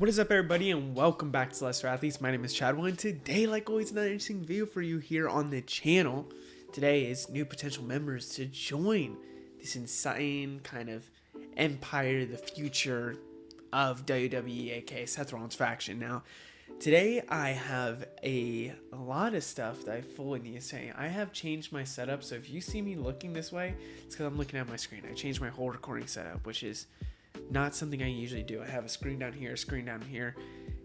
What is up, everybody, and welcome back to Lesser Athletes. My name is Chadwell, and today, like always, another interesting video for you here on the channel. Today is new potential members to join this insane kind of empire, the future of WWE, aka Seth Rollins' faction. Now, today I have a lot of stuff that I fully need to say. I have changed my setup, so if you see me looking this way, it's because I'm looking at my screen. I changed my whole recording setup, which is not something I usually do. I have a screen down here, a screen down here.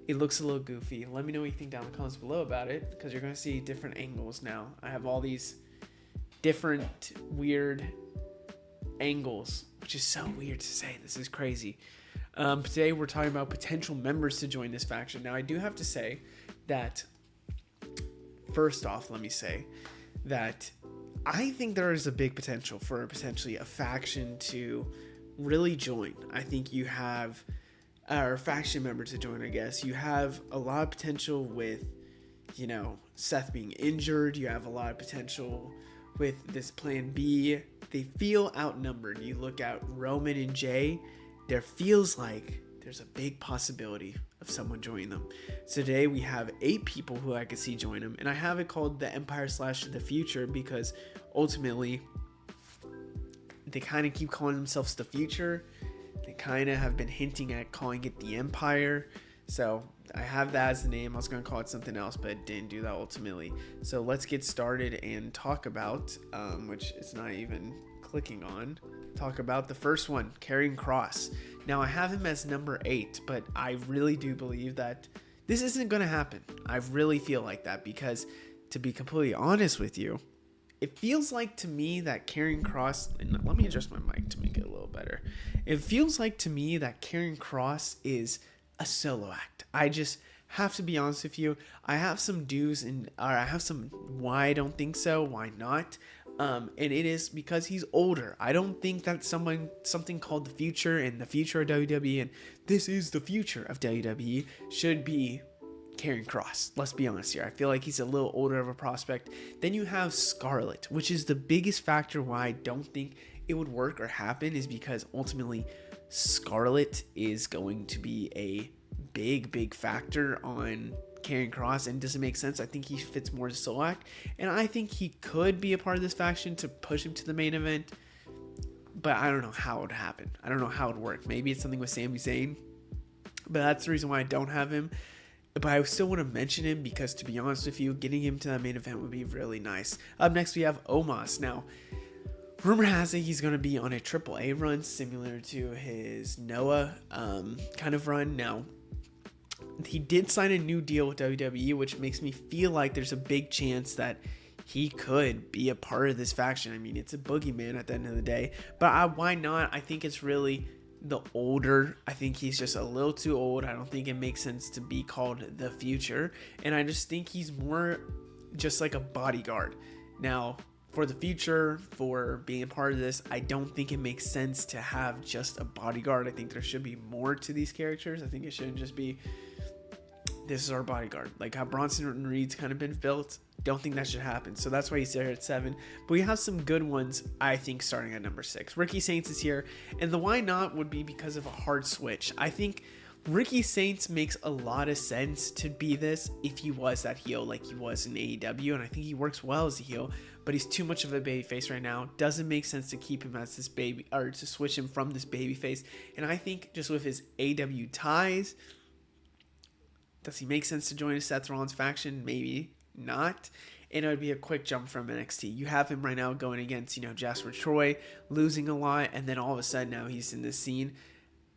It looks a little goofy. Let me know what you think down in the comments below about it, because you're going to see different angles now. I have all these different weird angles, which is so weird to say. This is crazy. Today we're talking about potential members to join this faction. Now, I do have to say that, first off, let me say that I think there is a big potential for potentially a faction to really join. I think you have our faction member to join. I guess you have a lot of potential with, Seth being injured. You have a lot of potential with this plan B. They feel outnumbered. You look at Roman and Jay, there feels like there's a big possibility of someone joining them. So today we have 8 people who I could see join them, and I have it called the Empire / the Future because ultimately they kind of keep calling themselves the Future. They kind of have been hinting at calling it the Empire. So I have that as the name. I was going to call it something else, but didn't do that ultimately. So let's get started and talk about, which it's not even clicking on, talk about the first one, Karrion Kross. Now I have him as number 8, but I really do believe that this isn't going to happen. I really feel like that because, to be completely honest with you, it feels like to me that Karrion Kross, and let me adjust my mic to make it a little better. It feels like to me that Karrion Kross is a solo act. I just have to be honest with you. I have some do's and I have some why I don't think so, why not. And it is because he's older. I don't think that something called the future and the future of WWE and this is the future of WWE should be Karrion Kross. Let's be honest here. I feel like he's a little older of a prospect. Then you have Scarlett, which is the biggest factor why I don't think it would work or happen, is because ultimately Scarlett is going to be a big factor on Karrion Kross, and doesn't make sense. I think he fits more as a solo act, and I think he could be a part of this faction to push him to the main event, but I don't know how it would happen. I don't know how it would work. Maybe it's something with Sami Zayn, but that's the reason why I don't have him. But I still want to mention him because, to be honest with you, getting him to that main event would be really nice. Up next, we have Omos. Now, rumor has it he's going to be on a AAA run similar to his Noah kind of run. Now, he did sign a new deal with WWE, which makes me feel like there's a big chance that he could be a part of this faction. I mean, it's a boogeyman at the end of the day. But why not? I think it's really the older. I think he's just a little too old. I don't think it makes sense to be called the Future, and I just think he's more just like a bodyguard. Now, for the Future, for being a part of this, I don't think it makes sense to have just a bodyguard. I think there should be more to these characters. I think it shouldn't just be, this is our bodyguard, like how Bronson Reed's kind of been built. Don't think that should happen. So that's why he's there at 7. But we have some good ones, I think, starting at number 6. Ricky Saints is here. And the why not would be because of a hard switch. I think Ricky Saints makes a lot of sense to be this if he was that heel like he was in AEW. And I think he works well as a heel. But he's too much of a babyface right now. Doesn't make sense to keep him as this baby, or to switch him from this babyface. And I think just with his AEW ties, does he make sense to join a Seth Rollins faction? Maybe not. And it would be a quick jump from NXT. You have him right now going against, Jasper Troy, losing a lot, and then all of a sudden now he's in this scene.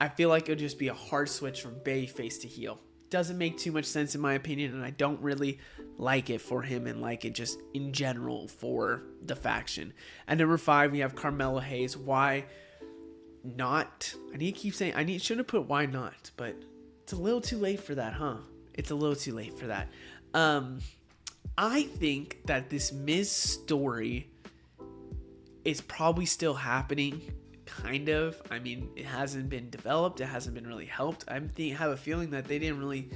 I feel like it would just be a hard switch from babyface to heel. Doesn't make too much sense in my opinion, and I don't really like it for him and like it just in general for the faction. At number 5, we have Carmelo Hayes. Why not? Should have put why not, but it's a little too late for that, huh? It's a little too late for that. I think that this Miz story is probably still happening, kind of. I mean, it hasn't been developed. It hasn't been really helped. I have a feeling that they didn't really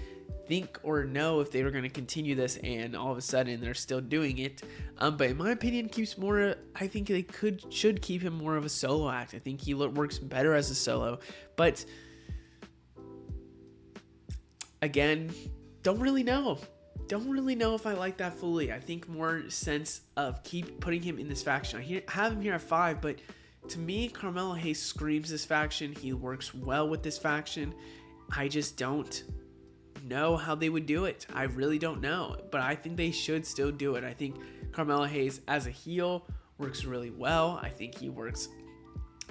think or know if they were going to continue this, and all of a sudden they're still doing it. But in my opinion, I think they should keep him more of a solo act. I think he works better as a solo. But Again, don't really know. Don't really know if I like that fully. I think more sense of keep putting him in this faction. I have him here at 5, but to me, Carmelo Hayes screams this faction. He works well with this faction. I just don't know how they would do it. I really don't know, but I think they should still do it. I think Carmelo Hayes as a heel works really well. I think he works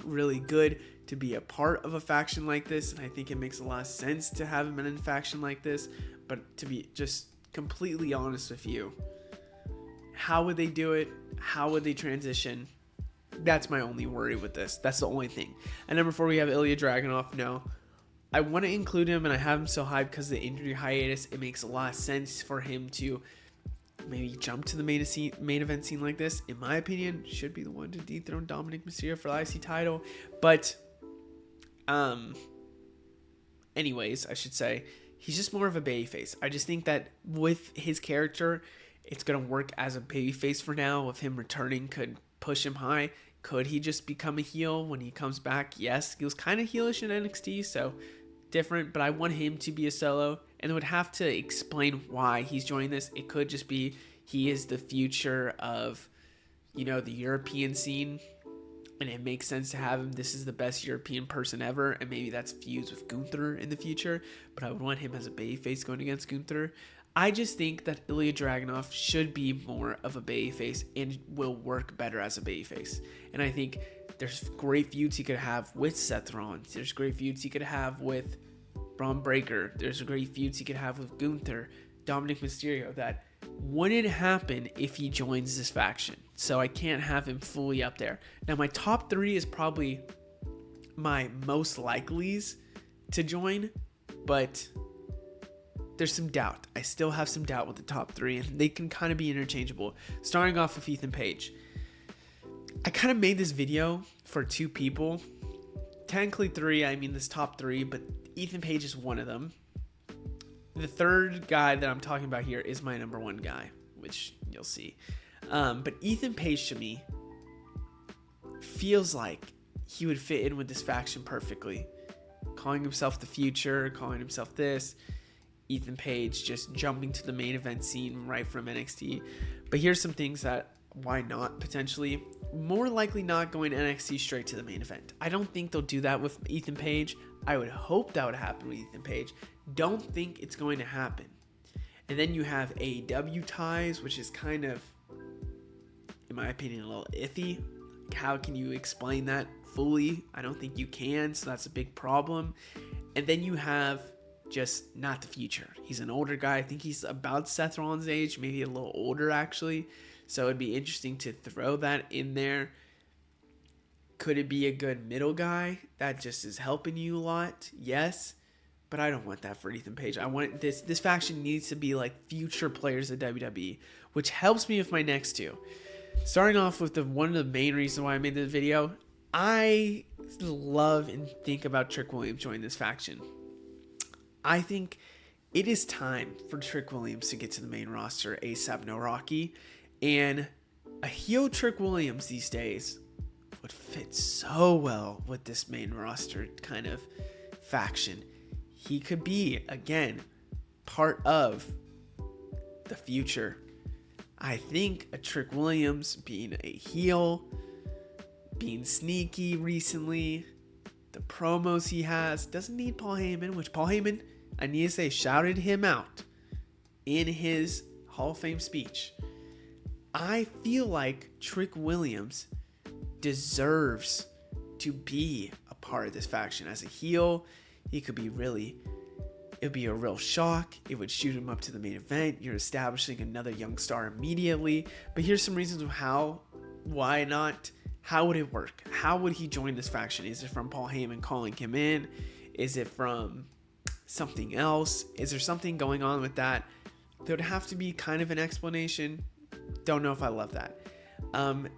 really good to be a part of a faction like this, and I think it makes a lot of sense to have him in a faction like this. But to be just completely honest with you, how would they do it? How would they transition? That's my only worry with this. That's the only thing. And number 4, we have Ilya Dragunov. No, I want to include him, and I have him so high because of the injury hiatus. It makes a lot of sense for him to maybe jump to the main event scene like this. In my opinion, should be the one to dethrone Dominic Mysterio for the IC title. But, anyways, I should say, he's just more of a babyface. I just think that with his character, it's going to work as a babyface for now. With him returning, could push him high. Could he just become a heel when he comes back? Yes, he was kind of heelish in NXT, so different, but I want him to be a solo, and would have to explain why he's joining this. It could just be he is the future of, the European scene, and it makes sense to have him. This is the best European person ever, and maybe that's fused with Gunther in the future, but I would want him as a babyface going against Gunther. I just think that Ilya Dragunov should be more of a babyface and will work better as a babyface. And I think there's great feuds he could have with Seth Rollins. There's great feuds he could have with Braun Breaker. There's great feuds he could have with Gunther, Dominic Mysterio, that wouldn't happen if he joins this faction. So I can't have him fully up there. Now, my top 3 is probably my most likelies to join, but there's some doubt. I still have some doubt with the top 3, and they can kind of be interchangeable. Starting off with Ethan Page. I kind of made this video for 2 people. Technically 3, I mean this top 3, but Ethan Page is one of them. The third guy that I'm talking about here is my number 1 guy, which you'll see. But Ethan Page to me feels like he would fit in with this faction perfectly. Calling himself the future, calling himself this. Ethan Page just jumping to the main event scene right from NXT. But here's some things that why not potentially. More likely not going NXT straight to the main event. I don't think they'll do that with Ethan Page. I would hope that would happen with Ethan Page. Don't think it's going to happen. And then you have AEW ties, which is kind of, in my opinion, a little iffy. How can you explain that fully? I don't think you can, so that's a big problem. And then you have just not the future. He's an older guy. I think he's about Seth Rollins' age, maybe a little older actually. So it'd be interesting to throw that in there. Could it be a good middle guy that just is helping you a lot? Yes. But I don't want that for Ethan Page. I want this faction needs to be like future players at WWE, which helps me with my next 2. Starting off with one of the main reasons why I made this video, I love and think about Trick Williams joining this faction. I think it is time for Trick Williams to get to the main roster ASAP No Rocky, and a heel Trick Williams these days would fit so well with this main roster kind of faction. He could be, again, part of the future. I think a Trick Williams being a heel, being sneaky recently, the promos he has, doesn't need Paul Heyman, which Paul Heyman, I need to say, shouted him out in his Hall of Fame speech. I feel like Trick Williams deserves to be a part of this faction. As a heel, he could be it would be a real shock. It would shoot him up to the main event. You're establishing another young star immediately. But here's some reasons why not. How would it work? How would he join this faction? Is it from Paul Heyman calling him in? Is it from something else? Is there something going on with that? There would have to be kind of an explanation. Don't know if I love that.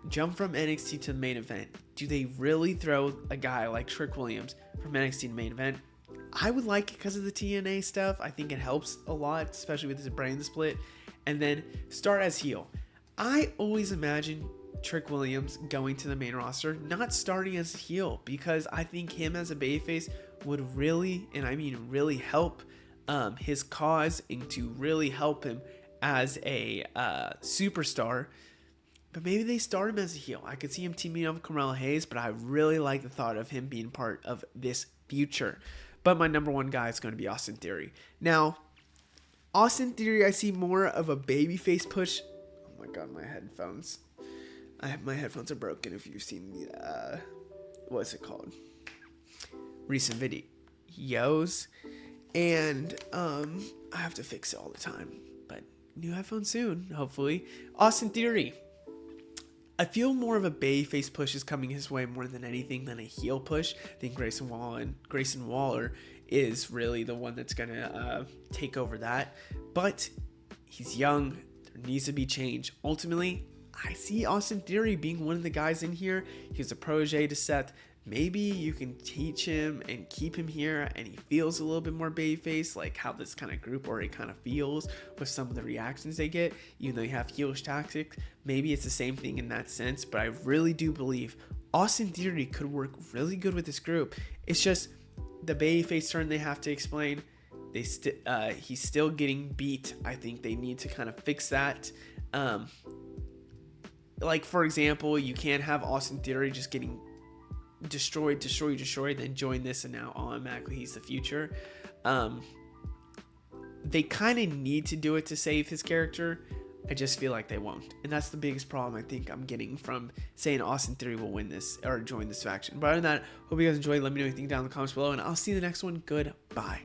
Jump from NXT to the main event. Do they really throw a guy like Trick Williams from NXT to the main event? I would like it because of the TNA stuff. I think it helps a lot, especially with this brand split. And then start as heel. I always imagine Trick Williams going to the main roster, not starting as a heel, because I think him as a babyface would really, and I mean really, help his cause and to really help him as a superstar. But maybe they start him as a heel. I could see him teaming up with Carmelo Hayes, but I really like the thought of him being part of this future. But my number one guy is going to be Austin Theory. Now, Austin Theory, I see more of a babyface push. Oh my god, my headphones. My headphones are broken. If you've seen the what's it called? Recent videos, and I have to fix it all the time. But new headphones soon, hopefully. Austin Theory. I feel more of a babyface push is coming his way more than anything than a heel push. I think Grayson Waller is really the one that's going to take over that. But he's young. There needs to be change. Ultimately, I see Austin Theory being one of the guys in here. He's a protege to Seth. Maybe you can teach him and keep him here and he feels a little bit more babyface, like how this kind of group already kind of feels with some of the reactions they get, even though you have heelish tactics. Maybe it's the same thing in that sense, but I really do believe Austin Theory could work really good with this group. It's just the babyface turn they have to explain. He's still getting beat. I think they need to kind of fix that. Like, for example, you can't have Austin Theory just getting destroyed, then join this and now automatically he's the future. They kind of need to do it to save his character. I just feel like they won't, and that's the biggest problem I think I'm getting from saying Austin Theory will win this or join this faction. But other than that, hope you guys enjoyed. Let me know what you think down in the comments below, and I'll see you in the next one. Goodbye.